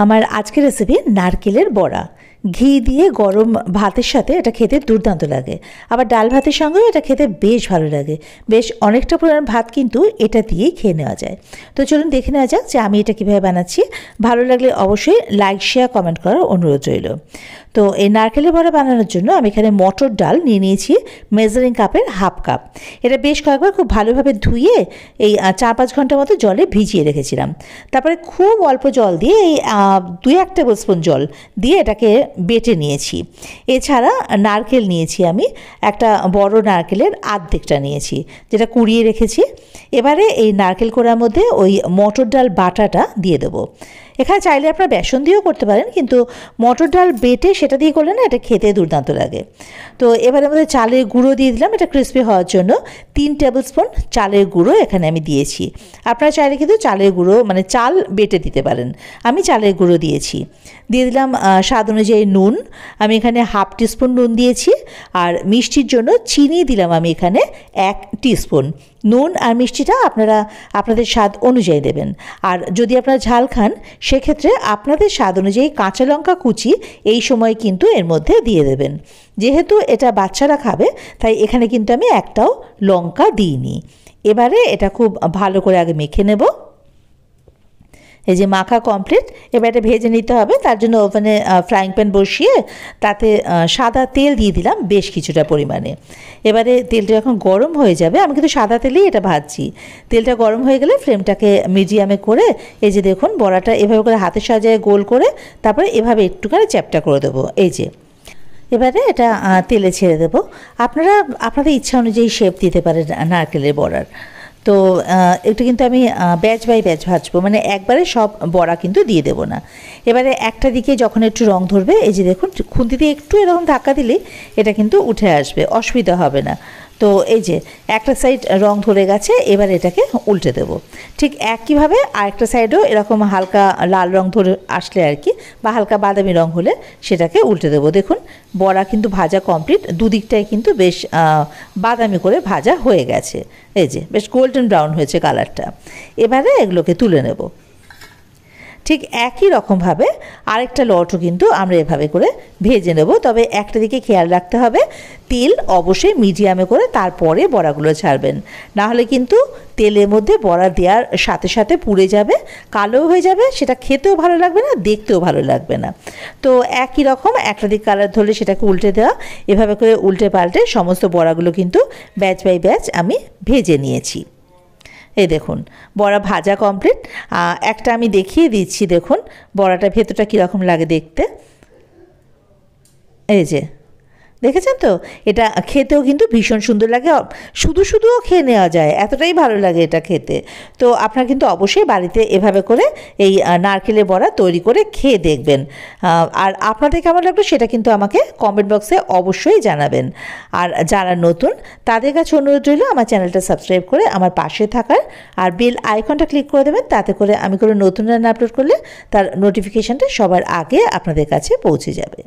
আমার আজকের রেসিপি নারকেলের বড়া। ঘি দিয়ে গরম ভাতের সাথে এটা খেতে দুর্দান্ত লাগে, আবার ডাল ভাতের সঙ্গেও এটা খেতে বেশ ভালো লাগে। বেশ অনেকটা পরিমাণ ভাত কিন্তু এটা দিয়েই খেয়ে নেওয়া যায়। তো চলুন দেখে নেওয়া যাক যে আমি এটা কীভাবে বানাচ্ছি। ভালো লাগলে অবশ্যই লাইক শেয়ার কমেন্ট করার অনুরোধ রইল। তো এই নারকেলের বড়া বানানোর জন্য আমি এখানে মটর ডাল নিয়ে নিয়েছি মেজারিং কাপের হাফ কাপ। এটা বেশ কয়েকবার খুব ভালোভাবে ধুয়ে এই 4-5 ঘন্টার মতো জলে ভিজিয়ে রেখেছিলাম। তারপরে খুব অল্প জল দিয়ে এই 2-1 টেবিল স্পুন জল দিয়ে এটাকে বেটে নিয়েছি। এছাড়া নারকেল নিয়েছি, আমি একটা বড় নারকেলের অর্ধেকটা নিয়েছি, যেটা কুড়িয়ে রেখেছি। এবারে এই নারকেল কোড়ার মধ্যে ওই মটর ডাল বাটাটা দিয়ে দেবো। এখানে চাইলে আপনারা বেসন দিয়েও করতে পারেন, কিন্তু মটর ডাল বেটে সেটা দিয়ে করলে না এটা খেতে দুর্দান্ত লাগে। তো এবারে আমাদের চালের গুঁড়ো দিয়ে দিলাম, এটা ক্রিস্পি হওয়ার জন্য 3 টেবিল স্পুন চালের গুঁড়ো এখানে আমি দিয়েছি। আপনারা চাইলে কিন্তু চালের গুঁড়ো মানে চাল বেটে দিতে পারেন, আমি চালের গুঁড়ো দিয়েছি। দিয়ে দিলাম স্বাদ অনুযায়ী নুন, আমি এখানে হাফ টিস্পুন নুন দিয়েছি। আর মিষ্টির জন্য চিনি দিলাম আমি এখানে 1 টিস্পুন। নুন আর মিষ্টিটা আপনারা আপনাদের স্বাদ অনুযায়ী দেবেন। আর যদি আপনারা ঝাল খান সেক্ষেত্রে আপনাদের স্বাদ অনুযায়ী কাঁচা লঙ্কা কুচি এই সময় কিন্তু এর মধ্যে দিয়ে দেবেন। যেহেতু এটা বাচ্চারা খাবে তাই এখানে কিন্তু আমি একটাও লঙ্কা দিইনি। এবারে এটা খুব ভালো করে আগে মেখে নেব। এই যে মাখা কমপ্লিট, এবার এটা ভেজে নিতে হবে। তার জন্য ওভেনে ফ্রাইং প্যান বসিয়ে তাতে সাদা তেল দিয়ে দিলাম বেশ কিছুটা পরিমাণে। এবারে তেলটা যখন গরম হয়ে যাবে, আমি কিন্তু সাদা তেলেই এটা ভাজছি। তেলটা গরম হয়ে গেলে ফ্লেমটাকে মিডিয়ামে করে এই যে দেখুন বড়াটা এভাবে করে হাতের সাহায্যে গোল করে তারপরে এভাবে একটুখানি চ্যাপটা করে দেবো। এই যে এবারে এটা তেলে ছেড়ে দেবো। আপনারা আপনাদের ইচ্ছা অনুযায়ী শেপ দিতে পারেন নারকেলের বড়ার। তো এটা কিন্তু আমি ব্যাচ বাই ব্যাচ ভাজবো, মানে একবারে সব বড়া কিন্তু দিয়ে দেবো না। এবারে একটা দিকে যখন একটু রং ধরবে, এই যে দেখুন খুন্তি দিয়ে একটু এরকম ধাক্কা দিলেই এটা কিন্তু উঠে আসবে, অসুবিধা হবে না। তো এই যে একটা সাইড রং ধরে গেছে, এবার এটাকে উল্টে দেব। ঠিক একইভাবে আরেকটা সাইডেও এরকম হালকা লাল রং ধরে আসলে আর কি, বা হালকা বাদামি রং হলে সেটাকে উল্টে দেব। দেখুন বড়া কিন্তু ভাজা কমপ্লিট, দুদিকটাই কিন্তু বেশ বাদামি করে ভাজা হয়ে গেছে। এই যে বেশ গোল্ডেন ব্রাউন হয়েছে কালারটা। এবারে এগুলোকে তুলে নেব। ঠিক একই রকমভাবে আরেকটা লটও কিন্তু আমরা এভাবে করে ভেজে নেব। তবে একটা দিকে খেয়াল রাখতে হবে, তেল অবশ্যই মিডিয়ামে করে তারপরে বড়াগুলো ছাড়বেন, না হলে কিন্তু তেলের মধ্যে বড়া দেওয়ার সাথে সাথে পুড়ে যাবে, কালো হয়ে যাবে, সেটা খেতেও ভালো লাগবে না, দেখতেও ভালো লাগবে না। তো একই রকম একটা দিক কালার ধরলে সেটাকে উল্টে দেওয়া, এভাবে করে উল্টে পাল্টে সমস্ত বড়াগুলো কিন্তু ব্যাচ বাই ব্যাচ আমি ভেজে নিয়েছি। এই দেখুন বড়া ভাজা কমপ্লিট। একটা আমি দেখিয়ে দিচ্ছি, দেখুন বড়াটা ভেতরটা কীরকম লাগে দেখতে। এই যে দেখেছেন তো, এটা খেতেও কিন্তু ভীষণ সুন্দর লাগে, শুধুও খেয়ে নেওয়া যায়, এতটাই ভালো লাগে এটা খেতে। তো আপনারা কিন্তু অবশ্যই বাড়িতে এভাবে করে এই নারকেলের বড়া তৈরি করে খেয়ে দেখবেন। আর আপনাদের কেমন লাগলো সেটা কিন্তু আমাকে কমেন্ট বক্সে অবশ্যই জানাবেন। আর যারা নতুন তাদের কাছে অনুরোধ রইল আমার চ্যানেলটা সাবস্ক্রাইব করে আমার পাশে থাকার, আর বেল আইকনটা ক্লিক করে দেবেন, তাতে করে আমি কোনো নতুন রান্না আপলোড করলে তার নোটিফিকেশানটা সবার আগে আপনাদের কাছে পৌঁছে যাবে।